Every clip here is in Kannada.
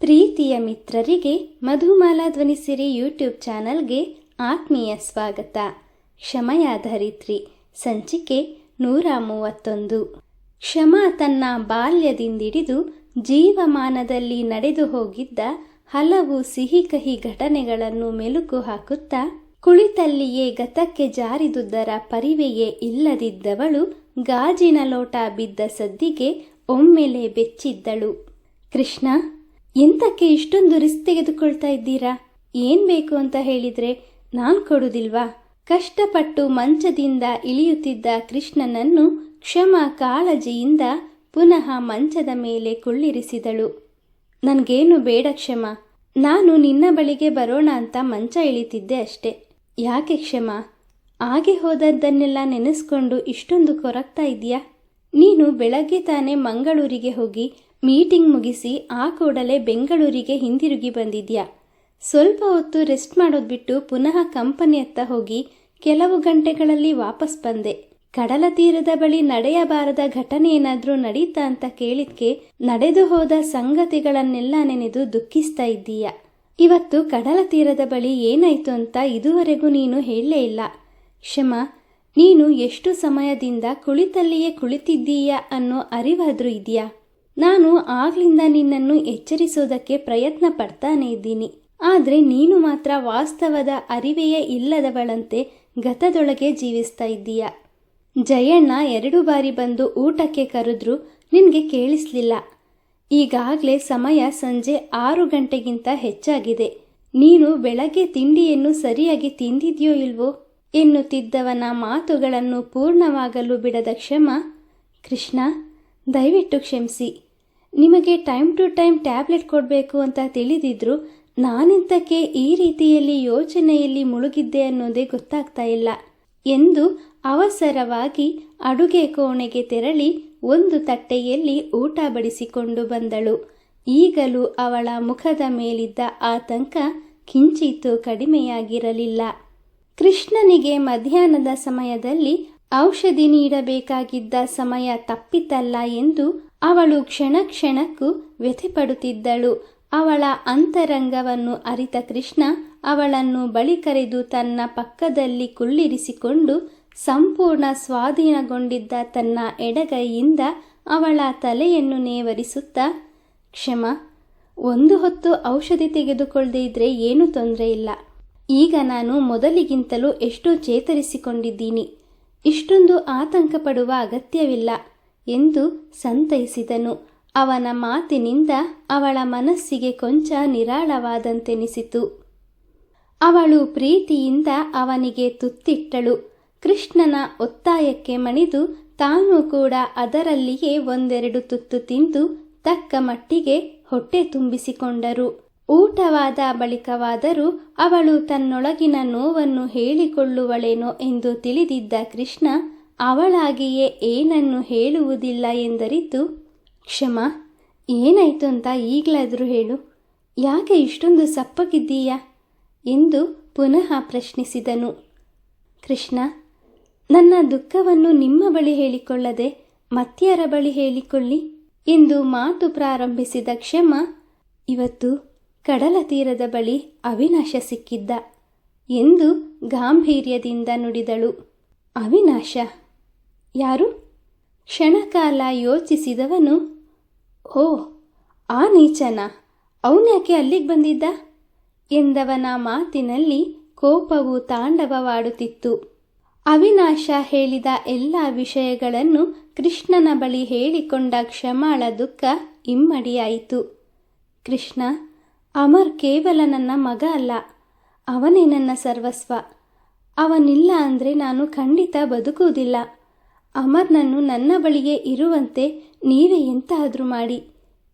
ಪ್ರೀತಿಯ ಮಿತ್ರರಿಗೆ ಮಧುಮಾಲಾ ಧ್ವನಿಸಿರಿ ಯೂಟ್ಯೂಬ್ ಚಾನಲ್ಗೆ ಆತ್ಮೀಯ ಸ್ವಾಗತ. ಕ್ಷಮೆಯಾಧರಿತ್ರಿ ಸಂಚಿಕೆ 131. ಕ್ಷಮಾ ತನ್ನ ಬಾಲ್ಯದಿಂದಿಡಿದು ಜೀವಮಾನದಲ್ಲಿ ನಡೆದು ಹೋಗಿದ್ದ ಹಲವು ಸಿಹಿ ಕಹಿ ಘಟನೆಗಳನ್ನು ಮೆಲುಕು ಹಾಕುತ್ತಾ ಕುಳಿತಲ್ಲಿಯೇ ಗತಕ್ಕೆ ಜಾರಿದುದರ ಪರಿವೆಯೇ ಇಲ್ಲದಿದ್ದವಳು ಗಾಜಿನ ಲೋಟ ಬಿದ್ದ ಸದ್ದಿಗೆ ಒಮ್ಮೆಲೆ ಬೆಚ್ಚಿದ್ದಳು. ಕೃಷ್ಣ, ಎಂತಕ್ಕೆ ಇಷ್ಟೊಂದು ರಿಸ್ಕ್ ತೆಗೆದುಕೊಳ್ತಾ ಇದ್ದೀರಾ? ಏನ್ ಬೇಕು ಅಂತ ಹೇಳಿದ್ರೆ ನಾನ್ ಕೊಡುದಿಲ್ವಾ? ಕಷ್ಟಪಟ್ಟು ಮಂಚದಿಂದ ಇಳಿಯುತ್ತಿದ್ದ ಕೃಷ್ಣನನ್ನು ಕ್ಷಮಾ ಕಾಳಜಿಯಿಂದ ಪುನಃ ಮಂಚದ ಮೇಲೆ ಕುಳ್ಳಿರಿಸಿದಳು. ನನ್ಗೇನು ಬೇಡ ಕ್ಷಮಾ, ನಾನು ನಿನ್ನ ಬಳಿಗೆ ಬರೋಣ ಅಂತ ಮಂಚ ಇಳಿತಿದ್ದೆ ಅಷ್ಟೆ. ಯಾಕೆ ಕ್ಷಮಾ, ಆಗೆ ಹೋದದ್ದನ್ನೆಲ್ಲ ನೆನೆಸ್ಕೊಂಡು ಇಷ್ಟೊಂದು ಕೊರಗ್ತಾ ಇದೆಯಾ? ನೀನು ಬೆಳಗ್ಗೆ ತಾನೇ ಮಂಗಳೂರಿಗೆ ಹೋಗಿ ಮೀಟಿಂಗ್ ಮುಗಿಸಿ ಆ ಕೂಡಲೇ ಬೆಂಗಳೂರಿಗೆ ಹಿಂದಿರುಗಿ ಬಂದಿದ್ಯಾ. ಸ್ವಲ್ಪ ಹೊತ್ತು ರೆಸ್ಟ್ ಮಾಡೋದು ಬಿಟ್ಟು ಪುನಃ ಕಂಪನಿಯತ್ತ ಹೋಗಿ ಕೆಲವು ಗಂಟೆಗಳಲ್ಲಿ ವಾಪಸ್ ಬಂದೆ. ಕಡಲ ತೀರದ ಬಳಿ ನಡೆಯಬಾರದ ಘಟನೆ ಏನಾದ್ರೂ ನಡೀತಾ ಅಂತ ಕೇಳಿದ್ಕೆ ನಡೆದು ಹೋದ ಸಂಗತಿಗಳನ್ನೆಲ್ಲ ನೆನೆದು ದುಃಖಿಸ್ತಾ ಇದ್ದೀಯ. ಇವತ್ತು ಕಡಲ ತೀರದ ಬಳಿ ಏನಾಯ್ತು ಅಂತ ಇದುವರೆಗೂ ನೀನು ಹೇಳಲೇ ಇಲ್ಲ. ಕ್ಷಮಾ, ನೀನು ಎಷ್ಟು ಸಮಯದಿಂದ ಕುಳಿತಲ್ಲಿಯೇ ಕುಳಿತಿದ್ದೀಯ ಅನ್ನೋ ಅರಿವಾದ್ರೂ ಇದೆಯಾ? ನಾನು ಆಗ್ಲಿಂದ ನಿನ್ನನ್ನು ಎಚ್ಚರಿಸೋದಕ್ಕೆ ಪ್ರಯತ್ನ ಪಡ್ತಾನೆ ಇದ್ದೀನಿ. ಆದ್ರೆ ನೀನು ಮಾತ್ರ ವಾಸ್ತವದ ಅರಿವೆಯೇ ಇಲ್ಲದವಳಂತೆ ಗತದೊಳಗೆ ಜೀವಿಸ್ತಾ ಇದ್ದೀಯ. ಜಯಣ್ಣ 2 ಬಾರಿ ಬಂದು ಊಟಕ್ಕೆ ಕರೆದ್ರು ನಿನ್ಗೆ ಕೇಳಿಸ್ಲಿಲ್ಲ. ಈಗಾಗಲೇ ಸಮಯ ಸಂಜೆ 6 ಗಂಟೆಗಿಂತ ಹೆಚ್ಚಾಗಿದೆ. ನೀನು ಬೆಳಗ್ಗೆ ತಿಂಡಿಯನ್ನು ಸರಿಯಾಗಿ ತಿಂದಿದ್ಯೋ ಇಲ್ವೋ ಎನ್ನುತ್ತಿದ್ದವನ ಮಾತುಗಳನ್ನು ಪೂರ್ಣವಾಗಲು ಬಿಡದ ಕ್ಷಮಾ, ಕೃಷ್ಣ ದಯವಿಟ್ಟು ಕ್ಷಮಿಸಿ. ನಿಮಗೆ ಟೈಮ್ ಟು ಟೈಮ್ ಟ್ಯಾಬ್ಲೆಟ್ ಕೊಡಬೇಕು ಅಂತ ತಿಳಿದಿದ್ರು ನಾನಿಂತಕ್ಕೆ ಈ ರೀತಿಯಲ್ಲಿ ಯೋಚನೆಯಲ್ಲಿ ಮುಳುಗಿದ್ದೆ ಅನ್ನೋದೇ ಗೊತ್ತಾಗ್ತಾ ಇಲ್ಲ ಎಂದು ಅವಸರವಾಗಿ ಅಡುಗೆ ಕೋಣೆಗೆ ತೆರಳಿ ಒಂದು ತಟ್ಟೆಯಲ್ಲಿ ಊಟ ಬಡಿಸಿಕೊಂಡು ಬಂದಳು. ಈಗಲೂ ಅವಳ ಮುಖದ ಮೇಲಿದ್ದ ಆತಂಕ ಕಿಂಚಿತ್ತೂ ಕಡಿಮೆಯಾಗಿರಲಿಲ್ಲ. ಕೃಷ್ಣನಿಗೆ ಮಧ್ಯಾಹ್ನದ ಸಮಯದಲ್ಲಿ ಔಷಧಿ ನೀಡಬೇಕಾಗಿದ್ದ ಸಮಯ ತಪ್ಪಿತಲ್ಲ ಎಂದು ಅವಳು ಕ್ಷಣ ಕ್ಷಣಕ್ಕೂ ವ್ಯಥೆಪಡುತ್ತಿದ್ದಳು. ಅವಳ ಅಂತರಂಗವನ್ನು ಅರಿತ ಕೃಷ್ಣ ಅವಳನ್ನು ಬಳಿ ಕರೆದು ತನ್ನ ಪಕ್ಕದಲ್ಲಿ ಕುಳ್ಳಿರಿಸಿಕೊಂಡು ಸಂಪೂರ್ಣ ಸ್ವಾಧೀನಗೊಂಡಿದ್ದ ತನ್ನ ಎಡಗೈಯಿಂದ ಅವಳ ತಲೆಯನ್ನು ನೇವರಿಸುತ್ತಾ, ಕ್ಷಮಾ, ಒಂದು ಹೊತ್ತು ಔಷಧಿ ತೆಗೆದುಕೊಳ್ಳದೆ ಇದ್ರೆ ಏನೂ ತೊಂದರೆ ಇಲ್ಲ. ಈಗ ನಾನು ಮೊದಲಿಗಿಂತಲೂ ಎಷ್ಟೋ ಚೇತರಿಸಿಕೊಂಡಿದ್ದೀನಿ. ಇಷ್ಟೊಂದು ಆತಂಕ ಪಡುವ ಅಗತ್ಯವಿಲ್ಲ ಎಂದು ಸಂತೈಸಿದನು. ಅವನ ಮಾತಿನಿಂದ ಅವಳ ಮನಸ್ಸಿಗೆ ಕೊಂಚ ನಿರಾಳವಾದಂತೆನಿಸಿತು. ಅವಳು ಪ್ರೀತಿಯಿಂದ ಅವನಿಗೆ ತುತ್ತಿಟ್ಟಳು. ಕೃಷ್ಣನ ಒತ್ತಾಯಕ್ಕೆ ಮಣಿದು ತಾನೂ ಕೂಡ ಅದರಲ್ಲಿಯೇ 1-2 ತುತ್ತು ತಿಂದು ತಕ್ಕ ಮಟ್ಟಿಗೆ ಹೊಟ್ಟೆ ತುಂಬಿಸಿಕೊಂಡರು. ಊಟವಾದ ಬಳಿಕವಾದರೂ ಅವಳು ತನ್ನೊಳಗಿನ ನೋವನ್ನು ಹೇಳಿಕೊಳ್ಳುವಳೇನೋ ಎಂದು ತಿಳಿದಿದ್ದ ಕೃಷ್ಣ ಅವಳಾಗಿಯೇ ಏನನ್ನು ಹೇಳುವುದಿಲ್ಲ ಎಂದರಿತು. ಕ್ಷಮಾ, ಏನಾಯ್ತು ಅಂತ ಈಗಲಾದರೂ ಹೇಳು. ಯಾಕೆ ಇಷ್ಟೊಂದು ಸಪ್ಪಗಿದ್ದೀಯಾ ಎಂದು ಪುನಃ ಪ್ರಶ್ನಿಸಿದನು. ಕೃಷ್ಣ, ನನ್ನ ದುಃಖವನ್ನು ನಿಮ್ಮ ಬಳಿ ಹೇಳಿಕೊಳ್ಳದೆ ಮತ್ಯಾರ ಬಳಿ ಹೇಳಿಕೊಳ್ಳಿ ಎಂದು ಮಾತು ಪ್ರಾರಂಭಿಸಿದ ಕ್ಷಮಾ, ಇವತ್ತು ಕಡಲ ತೀರದ ಬಳಿ ಅವಿನಾಶ ಸಿಕ್ಕಿದ್ದ ಎಂದು ಗಾಂಭೀರ್ಯದಿಂದ ನುಡಿದಳು. ಅವಿನಾಶ? ಯಾರು? ಕ್ಷಣಕಾಲ ಯೋಚಿಸಿದವನು, ಓ, ಆ ನೀಚನ, ಅವನ್ಯಾಕೆ ಅಲ್ಲಿಗೆ ಬಂದಿದ್ದ ಎಂದವನ ಮಾತಿನಲ್ಲಿ ಕೋಪವು ತಾಂಡವವಾಡುತ್ತಿತ್ತು. ಅವಿನಾಶ ಹೇಳಿದ ಎಲ್ಲ ವಿಷಯಗಳನ್ನು ಕೃಷ್ಣನ ಬಳಿ ಹೇಳಿಕೊಂಡ ಕ್ಷಮಾಳ ದುಃಖ ಇಮ್ಮಡಿಯಾಯಿತು. ಕೃಷ್ಣ, ಅಮರ್ ಕೇವಲ ನನ್ನ ಮಗ ಅಲ್ಲ, ಅವನೇ ನನ್ನ ಸರ್ವಸ್ವ. ಅವನಿಲ್ಲ ಅಂದರೆ ನಾನು ಖಂಡಿತ ಬದುಕುವುದಿಲ್ಲ. ಅಮರ್ನನ್ನು ನನ್ನ ಬಳಿಗೆ ಇರುವಂತೆ ನೀವೇ ಎಂತಾದರೂ ಮಾಡಿ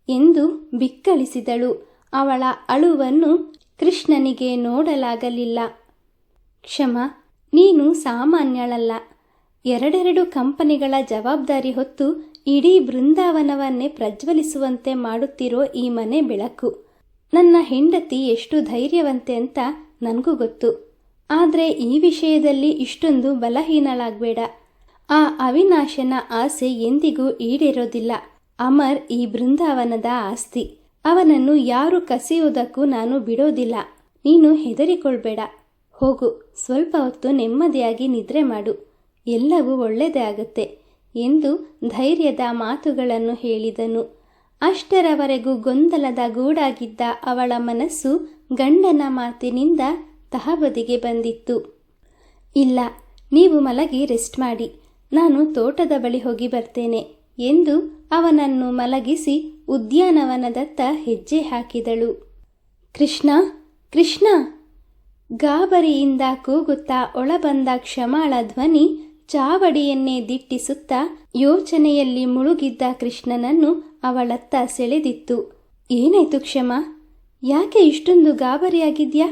ಎಂದು ಬಿಕ್ಕಳಿಸಿದಳು. ಅವಳ ಅಳುವನ್ನು ಕೃಷ್ಣನಿಗೆ ನೋಡಲಾಗಲಿಲ್ಲ. ಕ್ಷಮಾ, ನೀನು ಸಾಮಾನ್ಯಳಲ್ಲ. 2 ಕಂಪನಿಗಳ ಜವಾಬ್ದಾರಿ ಹೊತ್ತು ಇಡೀ ಬೃಂದಾವನವನ್ನೇ ಪ್ರಜ್ವಲಿಸುವಂತೆ ಮಾಡುತ್ತಿರೋ ಈ ಮನೆ ಬೆಳಕು. ನನ್ನ ಹೆಂಡತಿ ಎಷ್ಟು ಧೈರ್ಯವಂತೆ ಅಂತ ನನಗೂ ಗೊತ್ತು. ಆದರೆ ಈ ವಿಷಯದಲ್ಲಿ ಇಷ್ಟೊಂದು ಬಲಹೀನಳಾಗಬೇಡ. ಆ ಅವಿನಾಶನ ಆಸೆ ಎಂದಿಗೂ ಈಡೇರೋದಿಲ್ಲ. ಅಮರ್ ಈ ಬೃಂದಾವನದ ಆಸ್ತಿ. ಅವನನ್ನು ಯಾರು ಕಸಿಯುವುದಕ್ಕೂ ನಾನು ಬಿಡೋದಿಲ್ಲ. ನೀನು ಹೆದರಿಕೊಳ್ಬೇಡ. ಹೋಗು, ಸ್ವಲ್ಪ ಹೊತ್ತು ನೆಮ್ಮದಿಯಾಗಿ ನಿದ್ರೆ ಮಾಡು. ಎಲ್ಲವೂ ಒಳ್ಳೆಯದೇ ಆಗುತ್ತೆ ಎಂದು ಧೈರ್ಯದ ಮಾತುಗಳನ್ನು ಹೇಳಿದನು. ಅಷ್ಟರವರೆಗೂ ಗೊಂದಲದ ಗೂಡಾಗಿದ್ದ ಅವಳ ಮನಸ್ಸು ಗಂಡನ ಮಾತಿನಿಂದ ತಹಬದಿಗೆ ಬಂದಿತ್ತು. ಇಲ್ಲ, ನೀವು ಮಲಗಿ ರೆಸ್ಟ್ ಮಾಡಿ, ನಾನು ತೋಟದ ಬಳಿ ಹೋಗಿ ಬರ್ತೇನೆ ಎಂದು ಅವನನ್ನು ಮಲಗಿಸಿ ಉದ್ಯಾನವನದತ್ತ ಹೆಜ್ಜೆ ಹಾಕಿದಳು. ಕೃಷ್ಣ, ಕೃಷ್ಣ! ಗಾಬರಿಯಿಂದ ಕೂಗುತ್ತಾ ಒಳಬಂದ ಕ್ಷಮಾಳ ಧ್ವನಿ ಚಾವಡಿಯನ್ನೇ ದಿಟ್ಟಿಸುತ್ತಾ ಯೋಚನೆಯಲ್ಲಿ ಮುಳುಗಿದ್ದ ಕೃಷ್ಣನನ್ನು ಅವಳತ್ತ ಸೆಳೆದಿತ್ತು. ಏನಾಯ್ತು ಕ್ಷಮ? ಯಾಕೆ ಇಷ್ಟೊಂದು ಗಾಬರಿಯಾಗಿದ್ಯಾ?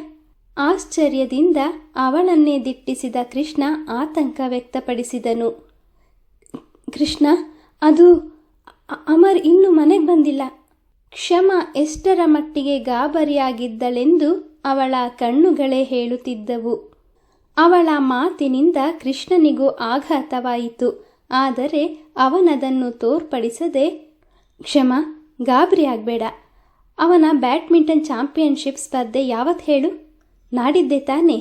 ಆಶ್ಚರ್ಯದಿಂದ ಅವಳನ್ನೇ ದಿಟ್ಟಿಸಿದ ಕೃಷ್ಣ ಆತಂಕ ವ್ಯಕ್ತಪಡಿಸಿದನು. ಕೃಷ್ಣ, ಅದು ಅಮರ್ ಇನ್ನೂ ಮನೆಗೆ ಬಂದಿಲ್ಲ. ಕ್ಷಮ ಎಷ್ಟರ ಮಟ್ಟಿಗೆ ಗಾಬರಿಯಾಗಿದ್ದಳೆಂದು ಅವಳ ಕಣ್ಣುಗಳೇ ಹೇಳುತ್ತಿದ್ದವು. ಅವಳ ಮಾತಿನಿಂದ ಕೃಷ್ಣನಿಗೂ ಆಘಾತವಾಯಿತು. ಆದರೆ ಅವನದನ್ನು ತೋರ್ಪಡಿಸದೆ, ಕ್ಷಮ, ಗಾಬರಿ ಆಗಬೇಡ. ಅವನ ಬ್ಯಾಡ್ಮಿಂಟನ್ ಚಾಂಪಿಯನ್ಶಿಪ್ ಸ್ಪರ್ಧೆ ಯಾವತ್ತು ಹೇಳು? ನಾಡಿದ್ದೆ ತಾನೆ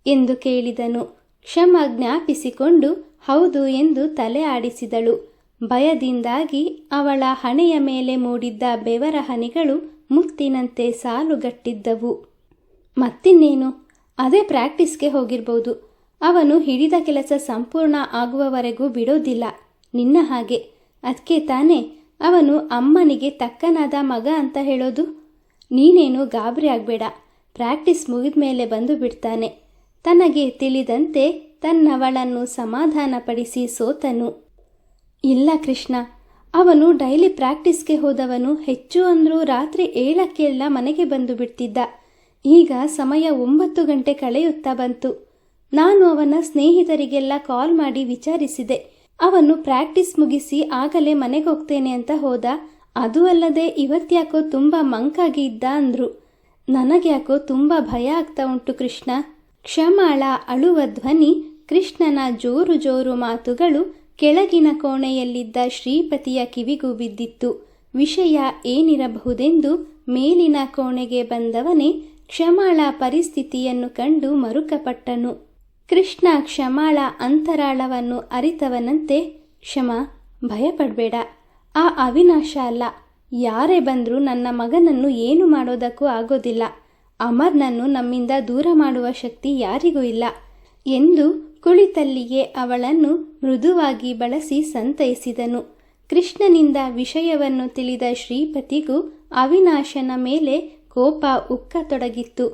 ಎಂದು ಕೇಳಿದನು. ಕ್ಷಮ ಜ್ಞಾಪಿಸಿಕೊಂಡು ಹೌದು ಎಂದು ತಲೆ ಆಡಿಸಿದಳು. ಭಯದಿಂದಾಗಿ ಅವಳ ಹಣೆಯ ಮೇಲೆ ಮೂಡಿದ್ದ ಬೆವರ ಹನಿಗಳು ಮುತ್ತಿನಂತೆ ಸಾಲುಗಟ್ಟಿದ್ದವು. ಮತ್ತಿನ್ನೇನು, ಅದೇ ಪ್ರಾಕ್ಟೀಸ್ಗೆ ಹೋಗಿರ್ಬೋದು. ಅವನು ಹಿಡಿದ ಕೆಲಸ ಸಂಪೂರ್ಣ ಆಗುವವರೆಗೂ ಬಿಡೋದಿಲ್ಲ, ನಿನ್ನ ಹಾಗೆ. ಅದಕ್ಕೆ ತಾನೇ ಅವನು ಅಮ್ಮನಿಗೆ ತಕ್ಕನಾದ ಮಗ ಅಂತ ಹೇಳೋದು. ನೀನೇನು ಗಾಬರಿ ಆಗಬೇಡ, ಪ್ರಾಕ್ಟೀಸ್ ಮುಗಿದ ಮೇಲೆ ಬಂದು ಬಿಡ್ತಾನೆ. ತನಗೆ ತಿಳಿದಂತೆ ತನ್ನವಳನ್ನು ಸಮಾಧಾನಪಡಿಸಿ ಸೋತನು. ಇಲ್ಲ ಕೃಷ್ಣ, ಅವನು ಡೈಲಿ ಪ್ರಾಕ್ಟೀಸ್ಗೆ ಹೋದವನು. ಹೆಚ್ಚು ಅಂದರೂ ರಾತ್ರಿ 7 ಮನೆಗೆ ಬಂದು ಬಿಡ್ತಿದ್ದ. ಈಗ ಸಮಯ 9 ಗಂಟೆ ಕಳೆಯುತ್ತಾ ಬಂತು. ನಾನು ಅವನ ಸ್ನೇಹಿತರಿಗೆಲ್ಲ ಕಾಲ್ ಮಾಡಿ ವಿಚಾರಿಸಿದೆ. ಅವನು ಪ್ರಾಕ್ಟೀಸ್ ಮುಗಿಸಿ ಆಗಲೇ ಮನೆಗೆ ಹೋಗ್ತೇನೆ ಅಂತ ಹೋದ. ಅದು ಅಲ್ಲದೆ ಇವತ್ತ್ಯಾಕೋ ತುಂಬ ಮಂಕಾಗಿ ಇದ್ದ ಅಂದ್ರು. ನನಗ್ಯಾಕೋ ತುಂಬ ಭಯ ಆಗ್ತಾ ಉಂಟು ಕೃಷ್ಣ. ಕ್ಷಮಾಳ ಅಳುವ ಧ್ವನಿ, ಕೃಷ್ಣನ ಜೋರು ಜೋರು ಮಾತುಗಳು ಕೆಳಗಿನ ಕೋಣೆಯಲ್ಲಿದ್ದ ಶ್ರೀಪತಿಯ ಕಿವಿಗೂ ಬಿದ್ದಿತ್ತು. ವಿಷಯ ಏನಿರಬಹುದೆಂದು ಮೇಲಿನ ಕೋಣೆಗೆ ಬಂದವನೇ ಕ್ಷಮಾಳ ಪರಿಸ್ಥಿತಿಯನ್ನು ಕಂಡು ಮರುಕಪಟ್ಟನು. ಕೃಷ್ಣ ಕ್ಷಮಾಳ ಅಂತರಾಳವನ್ನು ಅರಿತವನಂತೆ, ಕ್ಷಮ, ಭಯಪಡಬೇಡ. ಆ ಅವಿನಾಶ ಅಲ್ಲ, ಯಾರೇ ಬಂದರೂ ನನ್ನ ಮಗನನ್ನು ಏನು ಮಾಡೋದಕ್ಕೂ ಆಗೋದಿಲ್ಲ. ಅಮರ್ನನ್ನು ನಮ್ಮಿಂದ ದೂರ ಮಾಡುವ ಶಕ್ತಿ ಯಾರಿಗೂ ಇಲ್ಲ ಎಂದು ಕುಳಿತಲ್ಲಿಯೇ ಅವಳನ್ನು ಮೃದುವಾಗಿ ಬಳಸಿ ಸಂತೈಸಿದನು. ಕೃಷ್ಣನಿಂದ ವಿಷಯವನ್ನು ತಿಳಿದ ಶ್ರೀಪತಿಗೂ ಅವಿನಾಶನ ಮೇಲೆ ಕೋಪ ಉಕ್ಕತೊಡಗಿತ್ತು.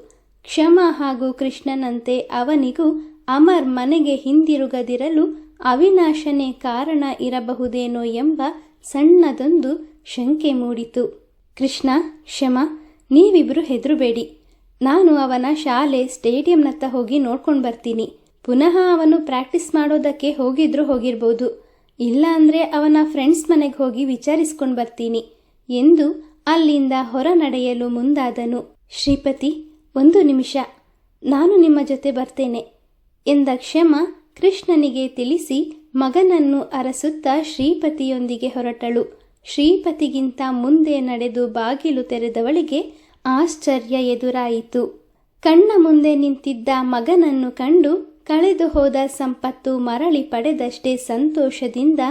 ಕ್ಷಮ ಹಾಗೂ ಕೃಷ್ಣನಂತೆ ಅವನಿಗೂ ಅಮರ್ ಮನೆಗೆ ಹಿಂದಿರುಗದಿರಲು ಅವಿನಾಶನೇ ಕಾರಣ ಇರಬಹುದೇನೋ ಎಂಬ ಸಣ್ಣದೊಂದು ಶಂಕೆ ಮೂಡಿತು. ಕೃಷ್ಣ, ಕ್ಷಮ, ನೀವಿಬ್ಬರು ಹೆದರಬೇಡಿ. ನಾನು ಅವನ ಶಾಲೆ ಸ್ಟೇಡಿಯಂನತ್ತ ಹೋಗಿ ನೋಡ್ಕೊಂಡು ಬರ್ತೀನಿ. ಪುನಃ ಅವನು ಪ್ರಾಕ್ಟೀಸ್ ಮಾಡೋದಕ್ಕೆ ಹೋಗಿದ್ರೂ ಹೋಗಿರ್ಬೋದು. ಇಲ್ಲ ಅಂದರೆ ಅವನ ಫ್ರೆಂಡ್ಸ್ ಮನೆಗೆ ಹೋಗಿ ವಿಚಾರಿಸ್ಕೊಂಡು ಬರ್ತೀನಿ ಎಂದು ಅಲ್ಲಿಂದ ಹೊರ ನಡೆಯಲು ಮುಂದಾದನು. ಶ್ರೀಪತಿ, 1 ನಿಮಿಷ, ನಾನು ನಿಮ್ಮ ಜೊತೆ ಬರ್ತೇನೆ ಎಂದ ಕ್ಷಮ ಕೃಷ್ಣನಿಗೆ ತಿಳಿಸಿ ಮಗನನ್ನು ಅರಸುತ್ತಾ ಶ್ರೀಪತಿಯೊಂದಿಗೆ ಹೊರಟಳು. ಶ್ರೀಪತಿಗಿಂತ ಮುಂದೆ ನಡೆದು ಬಾಗಿಲು ತೆರೆದವಳಿಗೆ ಆಶ್ಚರ್ಯ ಎದುರಾಯಿತು. ಕಣ್ಣ ಮುಂದೆ ನಿಂತಿದ್ದ ಮಗನನ್ನು ಕಂಡು ಕಳೆದು ಹೋದ ಸಂಪತ್ತು ಮರಳಿ ಪಡೆದಷ್ಟೇ ಸಂತೋಷದಿಂದ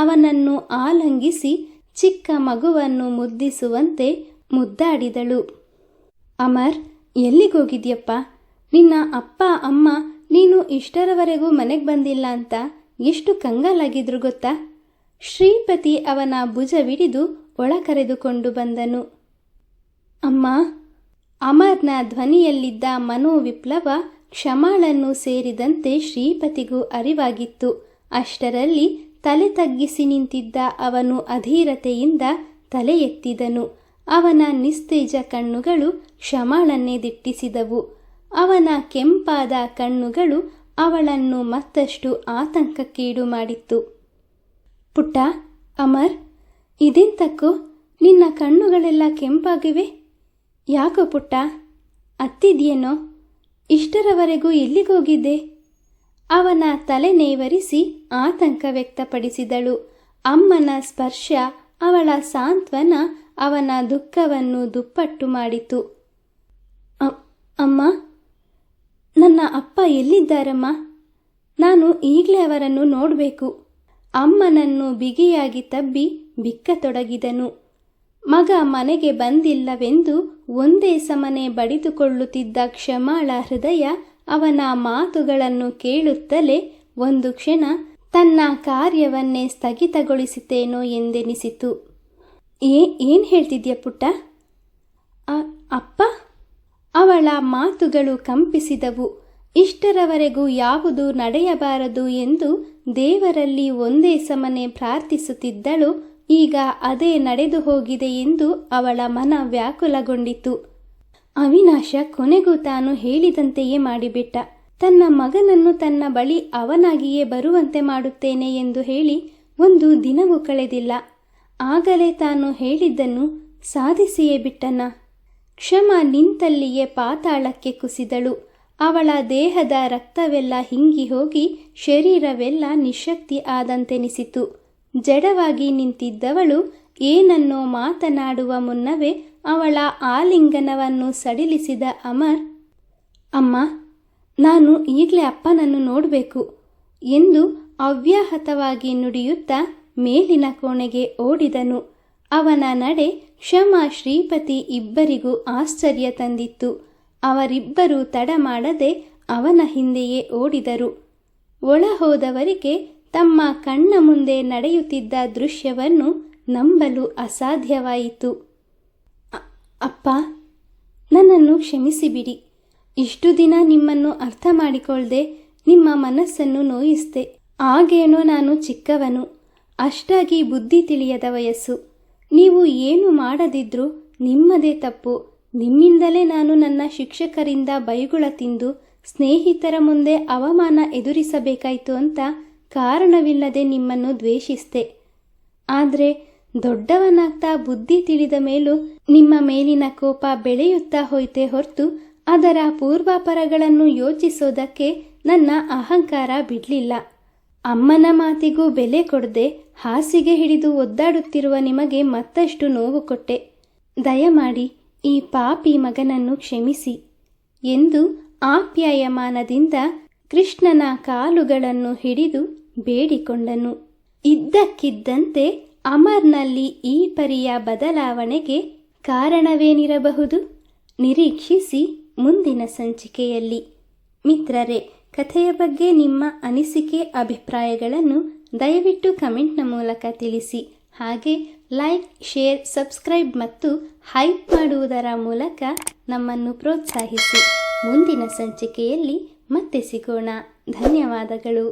ಅವನನ್ನು ಆಲಂಗಿಸಿ ಚಿಕ್ಕ ಮಗುವನ್ನು ಮುದ್ದಿಸುವಂತೆ ಮುದ್ದಾಡಿದಳು. ಅಮರ್, ಎಲ್ಲಿಗೋಗಿದ್ಯಪ್ಪ? ನಿನ್ನ ಅಪ್ಪ ಅಮ್ಮ ನೀನು ಇಷ್ಟರವರೆಗೂ ಮನೆಗೆ ಬಂದಿಲ್ಲ ಅಂತ ಎಷ್ಟು ಕಂಗಾಲಾಗಿದ್ರು ಗೊತ್ತಾ? ಶ್ರೀಪತಿ ಅವನ ಭುಜವಿಡಿದು ಒಳ ಕರೆದುಕೊಂಡು ಬಂದನು. ಅಮ್ಮ. ಅಮರ್ನ ಧ್ವನಿಯಲ್ಲಿದ್ದ ಮನೋವಿಪ್ಲವ ಕ್ಷಮಾಳನ್ನು ಸೇರಿದಂತೆ ಶ್ರೀಪತಿಗೂ ಅರಿವಾಗಿತ್ತು. ಅಷ್ಟರಲ್ಲಿ ತಲೆ ತಗ್ಗಿಸಿ ನಿಂತಿದ್ದ ಅವನು ಅಧೀರತೆಯಿಂದ ತಲೆ ಎತ್ತಿದನು. ಅವನ ನಿಸ್ತೇಜ ಕಣ್ಣುಗಳು ಕ್ಷಮಾಳನ್ನೇ ದಿಟ್ಟಿಸಿದವು. ಅವನ ಕೆಂಪಾದ ಕಣ್ಣುಗಳು ಅವಳನ್ನು ಮತ್ತಷ್ಟು ಆತಂಕಕ್ಕೀಡು ಮಾಡಿತ್ತು. ಪುಟ್ಟ, ಅಮರ್, ಇದೆಂತಕ್ಕೋ ನಿನ್ನ ಕಣ್ಣುಗಳೆಲ್ಲ ಕೆಂಪಾಗಿವೆ? ಯಾಕೋ ಪುಟ್ಟ, ಅತ್ತಿದ್ಯೇನೋ? ಇಷ್ಟರವರೆಗೂ ಎಲ್ಲಿಗೋಗಿದ್ದೆ? ಅವನ ತಲೆ ನೇವರಿಸಿ ಆತಂಕ ವ್ಯಕ್ತಪಡಿಸಿದಳು. ಅಮ್ಮನ ಸ್ಪರ್ಶ, ಅವಳ ಸಾಂತ್ವನ ಅವನ ದುಃಖವನ್ನು ದುಪ್ಪಟ್ಟು ಮಾಡಿತು. ಅಮ್ಮ, ನನ್ನ ಅಪ್ಪ ಎಲ್ಲಿದ್ದಾರಮ್ಮ? ನಾನು ಈಗಲೇ ಅವರನ್ನು ನೋಡಬೇಕು. ಅಮ್ಮನನ್ನು ಬಿಗಿಯಾಗಿ ತಬ್ಬಿ ಬಿಕ್ಕತೊಡಗಿದನು. ಮಗ ಮನೆಗೆ ಬಂದಿಲ್ಲವೆಂದು ಒಂದೇ ಸಮನೆ ಬಡಿದುಕೊಳ್ಳುತ್ತಿದ್ದ ಕ್ಷಮಾಳ ಹೃದಯ ಅವನ ಮಾತುಗಳನ್ನು ಕೇಳುತ್ತಲೇ ಒಂದು ಕ್ಷಣ ತನ್ನ ಕಾರ್ಯವನ್ನೇ ಸ್ಥಗಿತಗೊಳಿಸಿತೇನೋ ಎಂದೆನಿಸಿತು. ಏನ್ ಹೇಳ್ತಿದ್ಯಾ ಪುಟ್ಟ? ಅಪ್ಪ? ಅವಳ ಮಾತುಗಳು ಕಂಪಿಸಿದವು. ಇಷ್ಟರವರೆಗೂ ಯಾವುದು ನಡೆಯಬಾರದು ಎಂದು ದೇವರಲ್ಲಿ ಒಂದೇ ಸಮನೆ ಪ್ರಾರ್ಥಿಸುತ್ತಿದ್ದಳು. ಈಗ ಅದೇ ನಡೆದು ಹೋಗಿದೆ ಎಂದು ಅವಳ ಮನ ವ್ಯಾಕುಲಗೊಂಡಿತು. ಅವಿನಾಶ ಕೊನೆಗೂ ತಾನು ಹೇಳಿದಂತೆಯೇ ಮಾಡಿಬಿಟ್ಟ. ತನ್ನ ಮಗನನ್ನು ತನ್ನ ಬಳಿ ಅವನಾಗಿಯೇ ಬರುವಂತೆ ಮಾಡುತ್ತೇನೆ ಎಂದು ಹೇಳಿ ಒಂದು ದಿನವೂ ಕಳೆದಿಲ್ಲ. ಆಗಲೇ ತಾನು ಹೇಳಿದ್ದನ್ನು ಸಾಧಿಸಿಯೇ ಬಿಟ್ಟನ. ಕ್ಷಮ ನಿಂತಲ್ಲಿಯೇ ಪಾತಾಳಕ್ಕೆ ಕುಸಿದಳು. ಅವಳ ದೇಹದ ರಕ್ತವೆಲ್ಲ ಹಿಂಗಿ ಹೋಗಿ ಶರೀರವೆಲ್ಲ ನಿಶ್ಶಕ್ತಿ ಆದಂತೆನಿಸಿತು. ಜಡವಾಗಿ ನಿಂತಿದ್ದವಳು ಏನನ್ನೋ ಮಾತನಾಡುವ ಮುನ್ನವೇ ಅವಳ ಆಲಿಂಗನವನ್ನು ಸಡಿಲಿಸಿದ ಅಮರ್, ಅಮ್ಮ, ನಾನು ಈಗಲೇ ಅಪ್ಪನನ್ನು ನೋಡಬೇಕು ಎಂದು ಅವ್ಯಾಹತವಾಗಿ ನುಡಿಯುತ್ತಾ ಮೇಲಿನ ಕೋಣೆಗೆ ಓಡಿದನು. ಅವನ ನಡೆ ಕ್ಷಮ ಶ್ರೀಪತಿ ಇಬ್ಬರಿಗೂ ಆಶ್ಚರ್ಯ ತಂದಿತ್ತು. ಅವರಿಬ್ಬರೂ ತಡ ಮಾಡದೆ ಅವನ ಹಿಂದೆಯೇ ಓಡಿದರು. ಒಳ ಹೋದವರಿಗೆ ತಮ್ಮ ಕಣ್ಣ ಮುಂದೆ ನಡೆಯುತ್ತಿದ್ದ ದೃಶ್ಯವನ್ನು ನಂಬಲು ಅಸಾಧ್ಯವಾಯಿತು. ಅಪ್ಪ, ನನ್ನನ್ನು ಕ್ಷಮಿಸಿಬಿಡಿ. ಇಷ್ಟು ದಿನ ನಿಮ್ಮನ್ನು ಅರ್ಥ ಮಾಡಿಕೊಳ್ಳದೆ ನಿಮ್ಮ ಮನಸ್ಸನ್ನು ನೋಯಿಸಿದೆ. ಆಗೇನೋ ನಾನು ಚಿಕ್ಕವನು, ಅಷ್ಟಾಗಿ ಬುದ್ಧಿ ತಿಳಿಯದ ವಯಸ್ಸು. ನೀವು ಏನು ಮಾಡದಿದ್ರೂ ನಿಮ್ಮದೇ ತಪ್ಪು. ನಿಮ್ಮಿಂದಲೇ ನಾನು ನನ್ನ ಶಿಕ್ಷಕರಿಂದ ಬೈಗುಳ ತಿಂದು ಸ್ನೇಹಿತರ ಮುಂದೆ ಅವಮಾನ ಎದುರಿಸಬೇಕಾಯಿತು ಅಂತ ಕಾರಣವಿಲ್ಲದೆ ನಿಮ್ಮನ್ನು ದ್ವೇಷಿಸಿದೆ. ಆದರೆ ದೊಡ್ಡವನಾಗ್ತಾ ಬುದ್ಧಿ ತಿಳಿದ ಮೇಲೂ ನಿಮ್ಮ ಮೇಲಿನ ಕೋಪ ಬೆಳೆಯುತ್ತಾ ಹೋಯ್ತೆ ಹೊರತು ಅದರ ಪೂರ್ವಾಪರಗಳನ್ನು ಯೋಚಿಸೋದಕ್ಕೆ ನನ್ನ ಅಹಂಕಾರ ಬಿಡಲಿಲ್ಲ. ಅಮ್ಮನ ಮಾತಿಗೂ ಬೆಲೆ ಕೊಡದೆ ಹಾಸಿಗೆ ಹಿಡಿದು ಒದ್ದಾಡುತ್ತಿರುವ ನಿಮಗೆ ಮತ್ತಷ್ಟು ನೋವು ಕೊಟ್ಟೆ. ದಯಮಾಡಿ ಈ ಪಾಪಿ ಮಗನನ್ನು ಕ್ಷಮಿಸಿ ಎಂದು ಆಪ್ಯಾಯಮಾನದಿಂದ ಕೃಷ್ಣನ ಕಾಲುಗಳನ್ನು ಹಿಡಿದು ಬೇಡಿಕೊಂಡನು. ಇದ್ದಕ್ಕಿದ್ದಂತೆ ಅಮರ್ನಲ್ಲಿ ಈ ಪರಿಯ ಬದಲಾವಣೆಗೆ ಕಾರಣವೇನಿರಬಹುದು? ನಿರೀಕ್ಷಿಸಿ ಮುಂದಿನ ಸಂಚಿಕೆಯಲ್ಲಿ. ಮಿತ್ರರೇ, ಕಥೆಯ ಬಗ್ಗೆ ನಿಮ್ಮ ಅನಿಸಿಕೆ ಅಭಿಪ್ರಾಯಗಳನ್ನು ದಯವಿಟ್ಟು ಕಮೆಂಟ್ನ ಮೂಲಕ ತಿಳಿಸಿ. ಹಾಗೆ ಲೈಕ್, ಶೇರ್, ಸಬ್ಸ್ಕ್ರೈಬ್ ಮತ್ತು ಹೈಪ್ ಮಾಡುವುದರ ಮೂಲಕ ನಮ್ಮನ್ನು ಪ್ರೋತ್ಸಾಹಿಸಿ. ಮುಂದಿನ ಸಂಚಿಕೆಯಲ್ಲಿ ಮತ್ತೆ ಸಿಗೋಣ. ಧನ್ಯವಾದಗಳು.